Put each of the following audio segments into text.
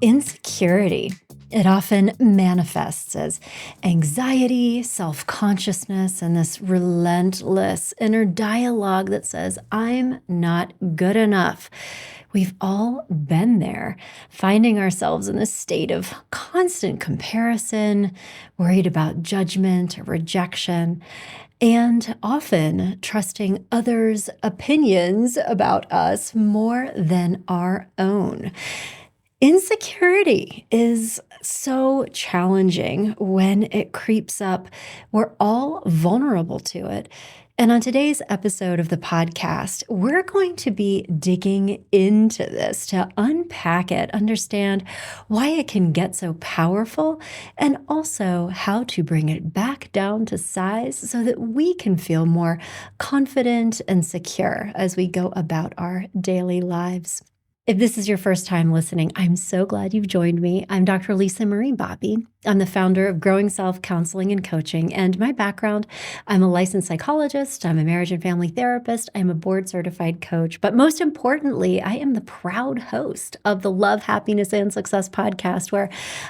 Insecurity. It often manifests as anxiety, self consciousness, and this relentless inner dialogue that says, I'm not good enough. We've all been there, finding ourselves in this state of constant comparison, worried about judgment or rejection, and often trusting others' opinions about us more than our own. Insecurity is so challenging when it creeps up. We're all vulnerable to it. And on today's episode of the podcast, we're going to be digging into this to unpack it, understand why it can get so powerful, and also how to bring it back down to size so that we can feel more confident and secure as we go about our daily lives. If this is your first time listening, I'm so glad you've joined me. I'm Dr. Lisa Marie Bobby. I'm the founder of Growing Self Counseling and Coaching, and my background, I'm a licensed psychologist, I'm a marriage and family therapist, I'm a board certified coach, but most importantly, I am the proud host of the Love, Happiness, and Success podcast, where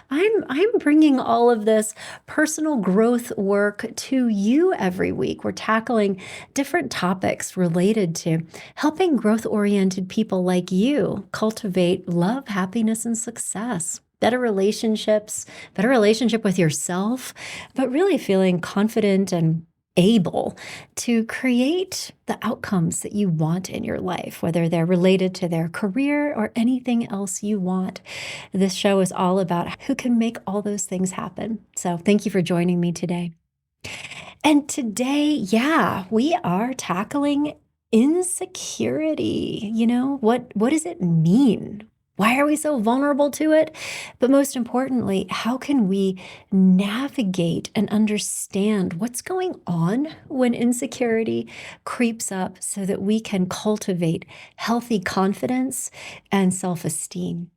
I'm bringing all of this personal growth work to you every week. We're tackling different topics related to helping growth-oriented people like you cultivate love, happiness, and success. Better relationships, better relationship with yourself, but really feeling confident and able to create the outcomes that you want in your life, whether they're related to their career or anything else you want. This show is all about who can make all those things happen. So thank you for joining me today. And today, we are tackling insecurity. What does it mean? Why are we so vulnerable to it? But most importantly, how can we navigate and understand what's going on when insecurity creeps up so that we can cultivate healthy confidence and self-esteem?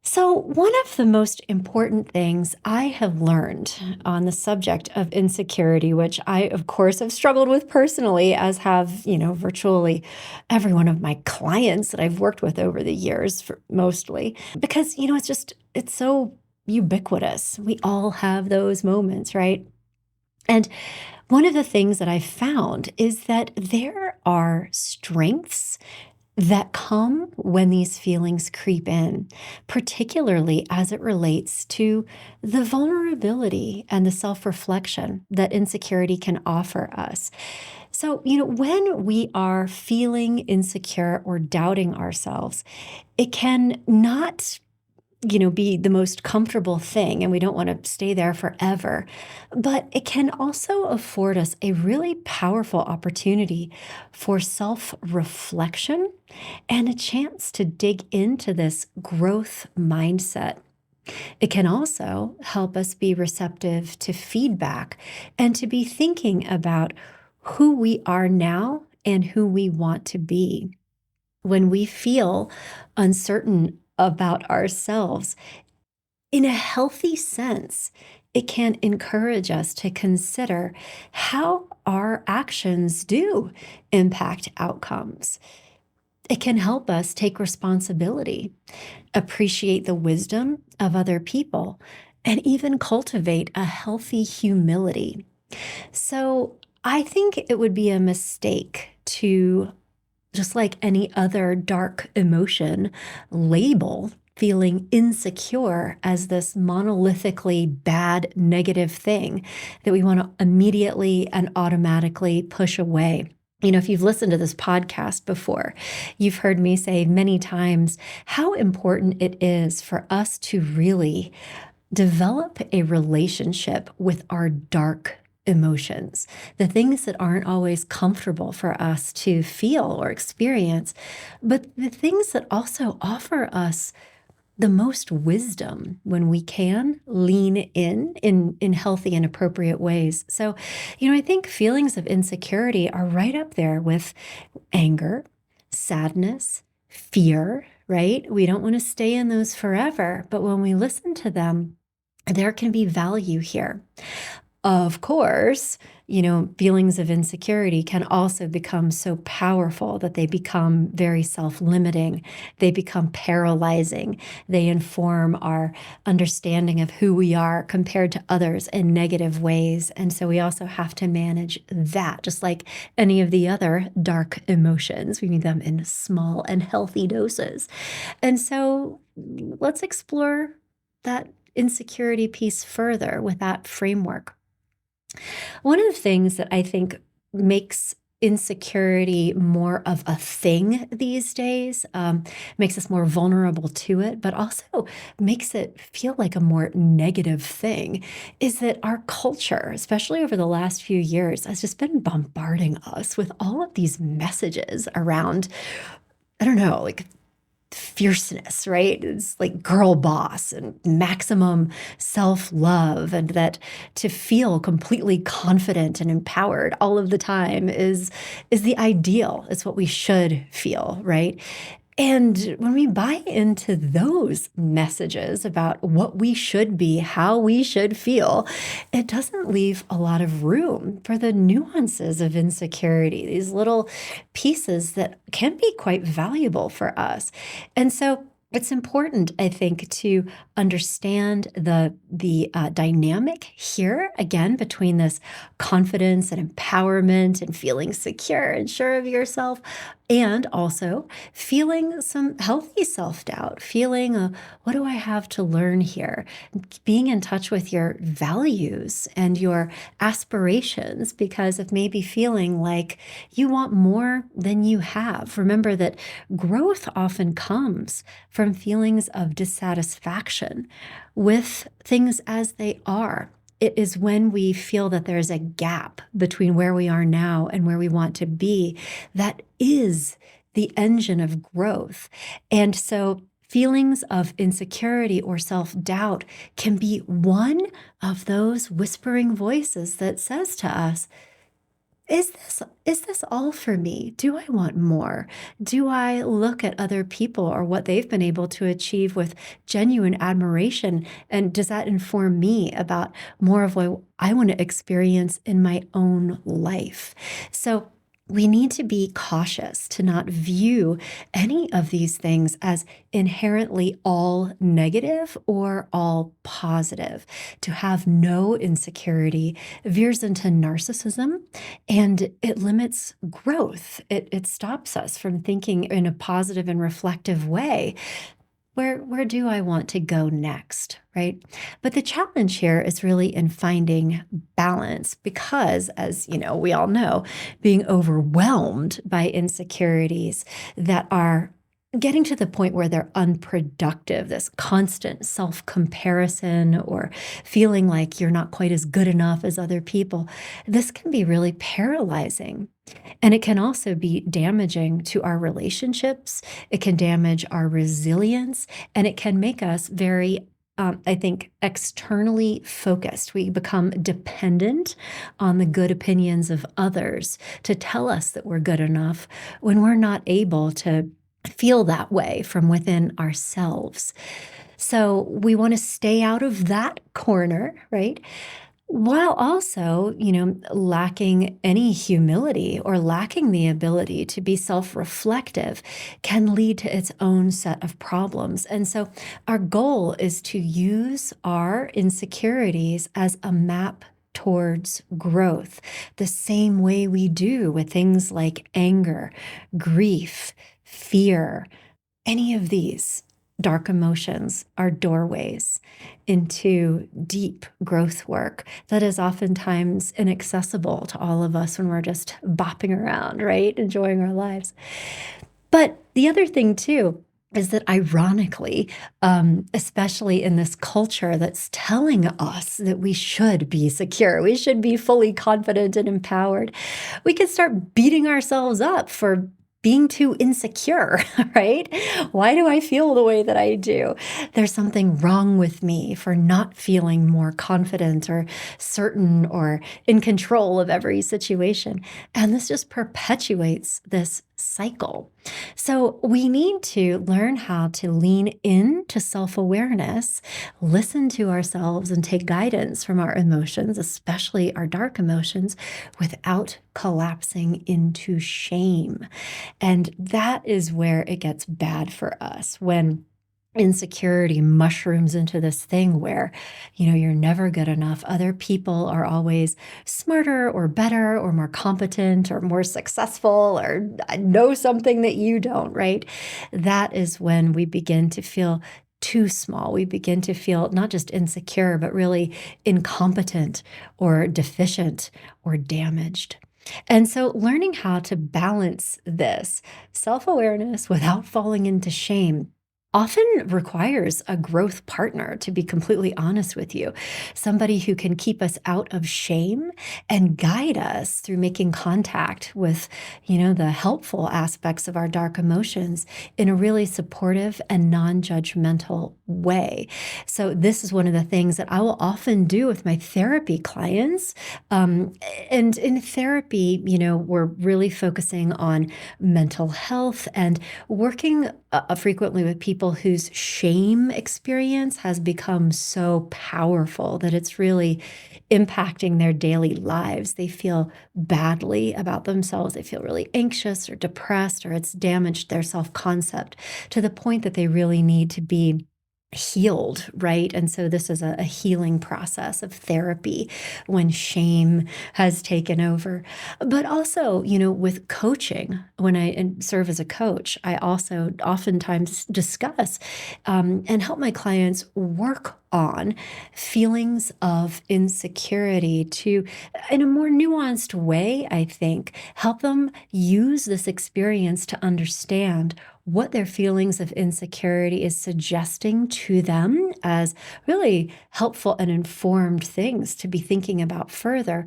So, one of the most important things I have learned on the subject of insecurity, which I, of course, have struggled with personally, as have, virtually every one of my clients that I've worked with over the years, mostly, because, it's so ubiquitous. We all have those moments, right? And one of the things that I've found is that there are strengths that come when these feelings creep in, particularly as it relates to the vulnerability and the self-reflection that insecurity can offer us. So, when we are feeling insecure or doubting ourselves, it can not be the most comfortable thing, and we don't want to stay there forever. But it can also afford us a really powerful opportunity for self-reflection and a chance to dig into this growth mindset. It can also help us be receptive to feedback and to be thinking about who we are now and who we want to be. When we feel uncertain about ourselves, in a healthy sense, it can encourage us to consider how our actions do impact outcomes. It can help us take responsibility, appreciate the wisdom of other people, and even cultivate a healthy humility. So I think it would be a mistake to, just like any other dark emotion, label feeling insecure as this monolithically bad, negative thing that we want to immediately and automatically push away. If you've listened to this podcast before, you've heard me say many times how important it is for us to really develop a relationship with our dark emotions, the things that aren't always comfortable for us to feel or experience, but the things that also offer us the most wisdom when we can lean in healthy and appropriate ways. So, I think feelings of insecurity are right up there with anger, sadness, fear, right? We don't want to stay in those forever, but when we listen to them, there can be value here. Of course, feelings of insecurity can also become so powerful that they become very self-limiting. They become paralyzing. They inform our understanding of who we are compared to others in negative ways. And so we also have to manage that, just like any of the other dark emotions. We need them in small and healthy doses. And so let's explore that insecurity piece further with that framework. One of the things that I think makes insecurity more of a thing these days, makes us more vulnerable to it, but also makes it feel like a more negative thing, is that our culture, especially over the last few years, has just been bombarding us with all of these messages around, I don't know, like fierceness, right? It's like girl boss and maximum self-love, and that to feel completely confident and empowered all of the time is the ideal. It's what we should feel, right? And when we buy into those messages about what we should be, how we should feel, it doesn't leave a lot of room for the nuances of insecurity, these little pieces that can be quite valuable for us. And so it's important, I think, to understand the dynamic here again between this confidence and empowerment and feeling secure and sure of yourself, and also feeling some healthy self doubt, feeling what do I have to learn here? Being in touch with your values and your aspirations, because of maybe feeling like you want more than you have. Remember that growth often comes from feelings of dissatisfaction with things as they are. It is when we feel that there's a gap between where we are now and where we want to be that is the engine of growth. And so feelings of insecurity or self-doubt can be one of those whispering voices that says to us, is this all for me? Do I want more? Do I look at other people or what they've been able to achieve with genuine admiration? And does that inform me about more of what I want to experience in my own life? So we need to be cautious to not view any of these things as inherently all negative or all positive. To have no insecurity veers into narcissism, and it limits growth. It stops us from thinking in a positive and reflective way. Where do I want to go next, right? But the challenge here is really in finding balance because, as we all know, being overwhelmed by insecurities that are getting to the point where they're unproductive, this constant self-comparison or feeling like you're not quite as good enough as other people, this can be really paralyzing. And it can also be damaging to our relationships. It can damage our resilience, and it can make us very, I think, externally focused. We become dependent on the good opinions of others to tell us that we're good enough when we're not able to feel that way from within ourselves. So we want to stay out of that corner, right? While also, lacking any humility or lacking the ability to be self-reflective can lead to its own set of problems. And so our goal is to use our insecurities as a map towards growth, the same way we do with things like anger, grief, fear. Any of these dark emotions are doorways into deep growth work that is oftentimes inaccessible to all of us when we're just bopping around, right? Enjoying our lives. But the other thing, too, is that ironically, especially in this culture that's telling us that we should be secure, we should be fully confident and empowered, we can start beating ourselves up for being too insecure, right? Why do I feel the way that I do? There's something wrong with me for not feeling more confident or certain or in control of every situation. And this just perpetuates this cycle. So we need to learn how to lean into self awareness, listen to ourselves, and take guidance from our emotions, especially our dark emotions, without collapsing into shame. And that is where it gets bad for us when insecurity mushrooms into this thing where, you're never good enough. Other people are always smarter or better or more competent or more successful or know something that you don't, right? That is when we begin to feel too small. We begin to feel not just insecure, but really incompetent or deficient or damaged. And so, learning how to balance this self awareness without falling into shame often requires a growth partner, to be completely honest with you. Somebody who can keep us out of shame and guide us through making contact with, the helpful aspects of our dark emotions in a really supportive and non-judgmental way. So this is one of the things that I will often do with my therapy clients. And in therapy, we're really focusing on mental health and working frequently with people whose shame experience has become so powerful that it's really impacting their daily lives. They feel badly about themselves. They feel really anxious or depressed, or it's damaged their self concept to the point that they really need to be healed, right? And so this is a healing process of therapy when shame has taken over. But also, with coaching, when I serve as a coach, I also oftentimes discuss and help my clients work on feelings of insecurity to, in a more nuanced way, I think, help them use this experience to understand what their feelings of insecurity is suggesting to them as really helpful and informed things to be thinking about further,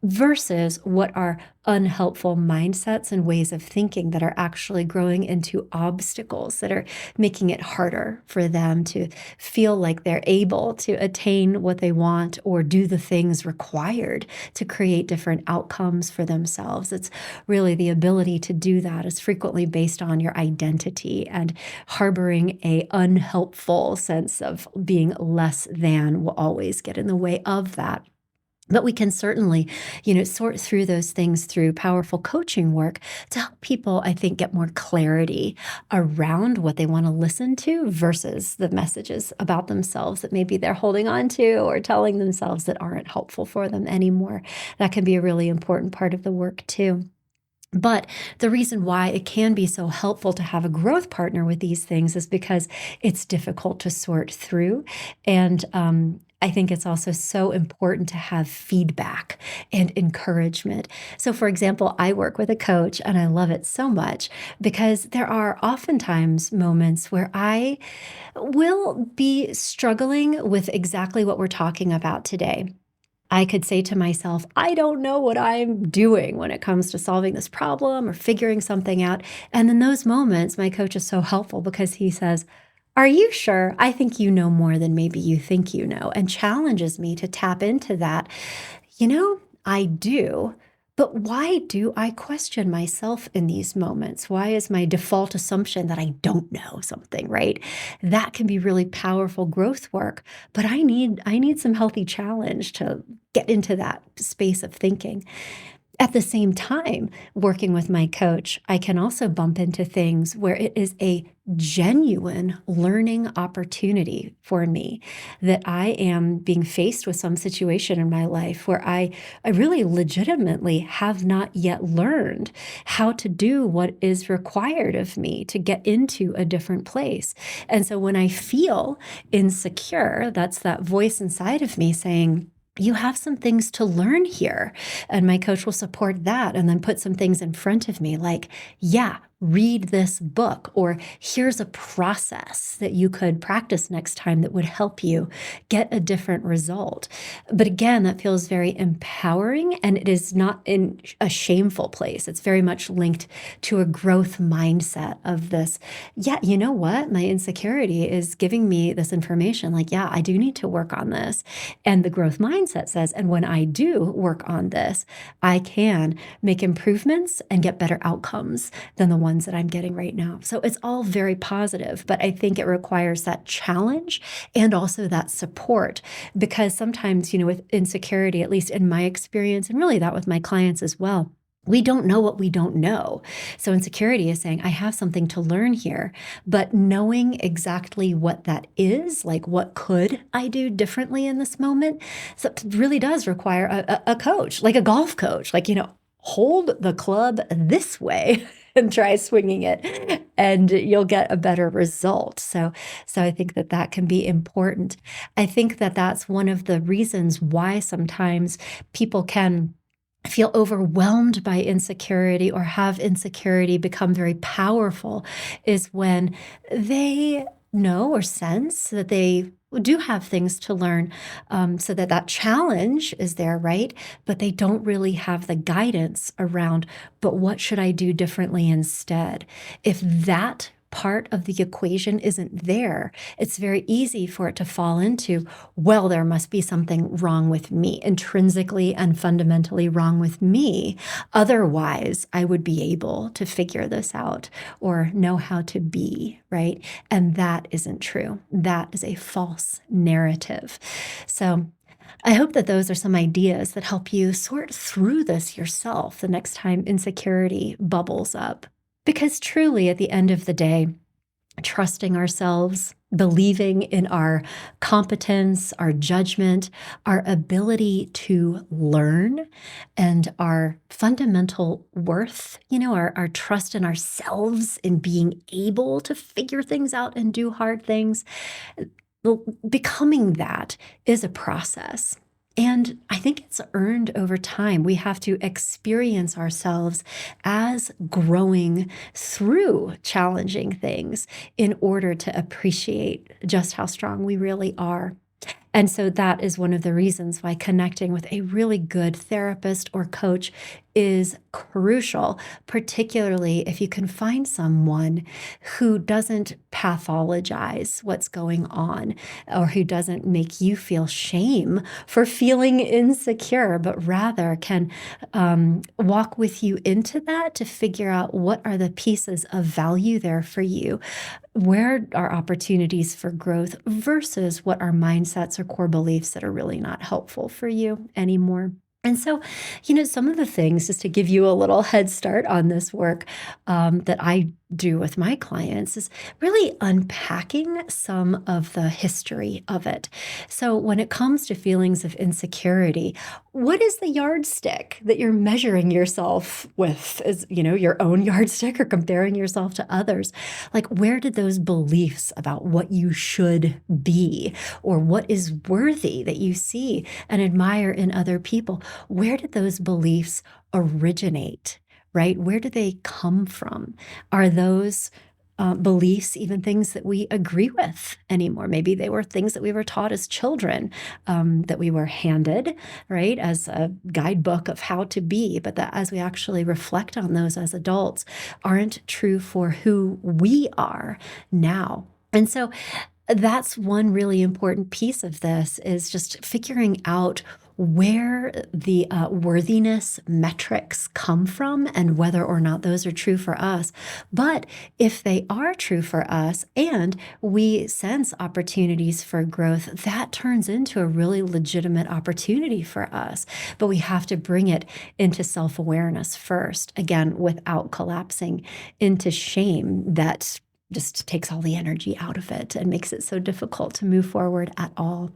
versus what are unhelpful mindsets and ways of thinking that are actually growing into obstacles that are making it harder for them to feel like they're able to attain what they want or do the things required to create different outcomes for themselves. It's really the ability to do that is frequently based on your identity, and harboring a unhelpful sense of being less than will always get in the way of that. But we can certainly, sort through those things through powerful coaching work to help people, I think, get more clarity around what they want to listen to versus the messages about themselves that maybe they're holding on to or telling themselves that aren't helpful for them anymore. That can be a really important part of the work, too. But the reason why it can be so helpful to have a growth partner with these things is because it's difficult to sort through. And I think it's also so important to have feedback and encouragement. So, for example, I work with a coach and I love it so much because there are oftentimes moments where I will be struggling with exactly what we're talking about today. I could say to myself, I don't know what I'm doing when it comes to solving this problem or figuring something out. And in those moments, my coach is so helpful because he says, are you sure? I think you know more than maybe you think you know, and challenges me to tap into that. I do. But why do I question myself in these moments? Why is my default assumption that I don't know something, right? That can be really powerful growth work, but I need some healthy challenge to get into that space of thinking. At the same time, working with my coach, I can also bump into things where it is a genuine learning opportunity for me, that I am being faced with some situation in my life where I really legitimately have not yet learned how to do what is required of me to get into a different place. And so when I feel insecure, that's that voice inside of me saying, you have some things to learn here. And my coach will support that and then put some things in front of me like, yeah, read this book, or here's a process that you could practice next time that would help you get a different result. But again, that feels very empowering, and it is not in a shameful place. It's very much linked to a growth mindset of this. Yeah, you know what? My insecurity is giving me this information. Like, yeah, I do need to work on this. And the growth mindset says, and when I do work on this, I can make improvements and get better outcomes than the ones that I'm getting right now. So it's all very positive, but I think it requires that challenge and also that support, because sometimes, with insecurity, at least in my experience, and really that with my clients as well, we don't know what we don't know. So insecurity is saying, I have something to learn here, but knowing exactly what that is, like what could I do differently in this moment, so it really does require a coach, like a golf coach, like, hold the club this way and try swinging it, and you'll get a better result. So I think that that can be important. I think that that's one of the reasons why sometimes people can feel overwhelmed by insecurity or have insecurity become very powerful, is when they know or sense that they do have things to learn, so that that challenge is there, right? But they don't really have the guidance around, but what should I do differently instead? If that part of the equation isn't there, it's very easy for it to fall into, well, there must be something wrong with me, intrinsically and fundamentally wrong with me. Otherwise, I would be able to figure this out or know how to be, right? And that isn't true. That is a false narrative. So I hope that those are some ideas that help you sort through this yourself the next time insecurity bubbles up. Because truly, at the end of the day, trusting ourselves, believing in our competence, our judgment, our ability to learn, and our fundamental worth, our trust in ourselves in being able to figure things out and do hard things, well, becoming that is a process. And I think it's earned over time. We have to experience ourselves as growing through challenging things in order to appreciate just how strong we really are. And so that is one of the reasons why connecting with a really good therapist or coach is crucial, particularly if you can find someone who doesn't pathologize what's going on, or who doesn't make you feel shame for feeling insecure, but rather can walk with you into that to figure out what are the pieces of value there for you. Where are opportunities for growth versus what are mindsets or core beliefs that are really not helpful for you anymore? And so, some of the things, just to give you a little head start on this work, that I do with my clients, is really unpacking some of the history of it. So when it comes to feelings of insecurity, what is the yardstick that you're measuring yourself with? Is, your own yardstick, or comparing yourself to others? Like, where did those beliefs about what you should be, or what is worthy that you see and admire in other people, where did those beliefs originate, right? Where do they come from? Are those beliefs even things that we agree with anymore? Maybe they were things that we were taught as children, that we were handed, right, as a guidebook of how to be, but that as we actually reflect on those as adults, aren't true for who we are now. And so that's one really important piece of this, is just figuring out where the worthiness metrics come from and whether or not those are true for us. But if they are true for us and we sense opportunities for growth, that turns into a really legitimate opportunity for us. But we have to bring it into self-awareness first, again, without collapsing into shame that just takes all the energy out of it and makes it so difficult to move forward at all.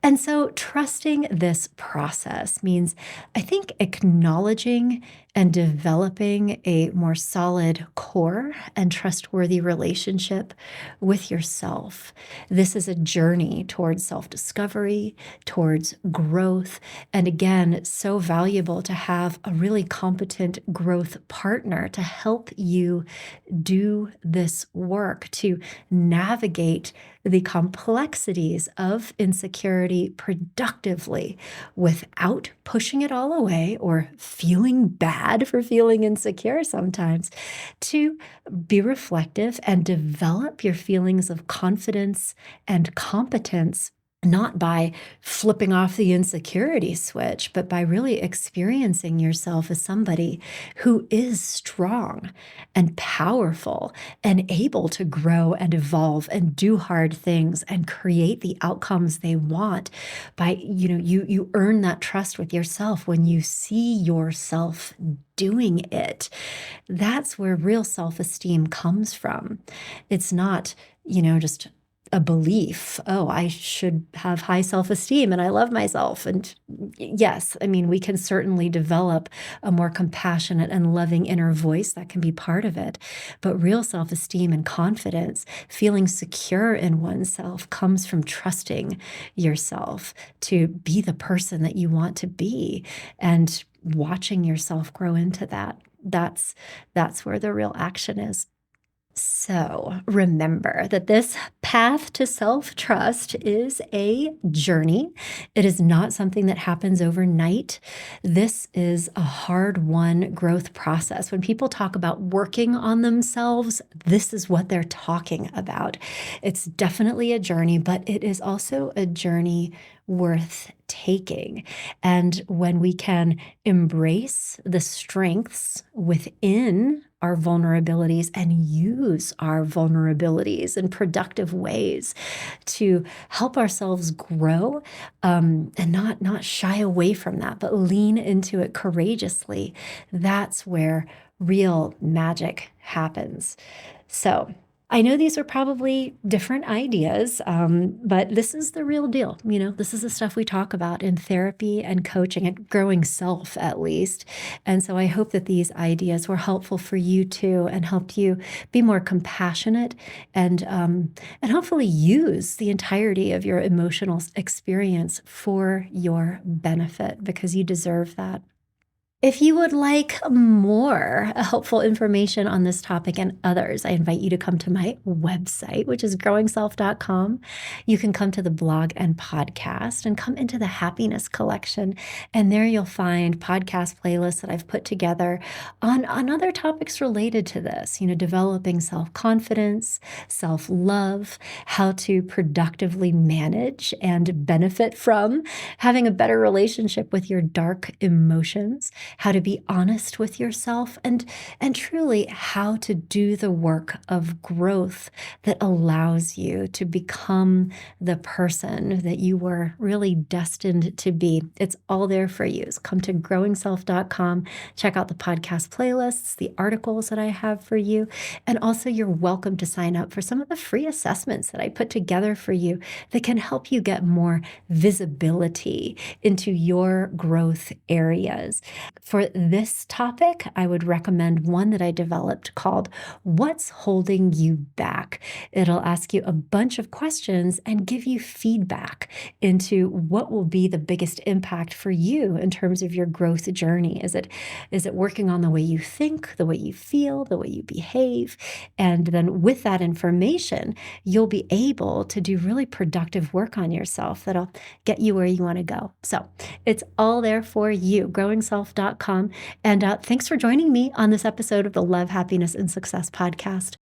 And so, trusting this process means, I think, acknowledging and developing a more solid core and trustworthy relationship with yourself. This is a journey towards self discovery, towards growth. And again, it's so valuable to have a really competent growth partner to help you do this work, to navigate the complexities of insecurity productively without pushing it all away or feeling bad for feeling insecure sometimes, to be reflective and develop your feelings of confidence and competence. Not by flipping off the insecurity switch, but by really experiencing yourself as somebody who is strong and powerful and able to grow and evolve and do hard things and create the outcomes they want. You earn that trust with yourself when you see yourself doing it. That's where real self-esteem comes from. It's not, just a belief, oh, I should have high self-esteem and I love myself. And yes, I mean, we can certainly develop a more compassionate and loving inner voice that can be part of it. But real self-esteem and confidence, feeling secure in oneself, comes from trusting yourself to be the person that you want to be and watching yourself grow into that. That's where the real action is. So remember that this path to self trust is a journey. It is not something that happens overnight. This is a hard won growth process. When people talk about working on themselves, this is what they're talking about. It's definitely a journey, but it is also a journey worth taking. And when we can embrace the strengths within our vulnerabilities and use our vulnerabilities in productive ways to help ourselves grow, and not shy away from that, but lean into it courageously, that's where real magic happens. So I know these are probably different ideas, but this is the real deal. This is the stuff we talk about in therapy and coaching and growing self, at least. And so I hope that these ideas were helpful for you too, and helped you be more compassionate and hopefully use the entirety of your emotional experience for your benefit, because you deserve that. If you would like more helpful information on this topic and others, I invite you to come to my website, which is growingself.com. You can come to the blog and podcast and come into the happiness collection. And there you'll find podcast playlists that I've put together on other topics related to this, developing self-confidence, self-love, how to productively manage and benefit from having a better relationship with your dark emotions, how to be honest with yourself, and truly how to do the work of growth that allows you to become the person that you were really destined to be. It's all there for you. So come to growingself.com, check out the podcast playlists, the articles that I have for you, and also you're welcome to sign up for some of the free assessments that I put together for you that can help you get more visibility into your growth areas. For this topic, I would recommend one that I developed called What's Holding You Back? It'll ask you a bunch of questions and give you feedback into what will be the biggest impact for you in terms of your growth journey. Is it working on the way you think, the way you feel, the way you behave? And then with that information, you'll be able to do really productive work on yourself that'll get you where you want to go. So it's all there for you, growingself.com. And thanks for joining me on this episode of the Love, Happiness, and Success podcast.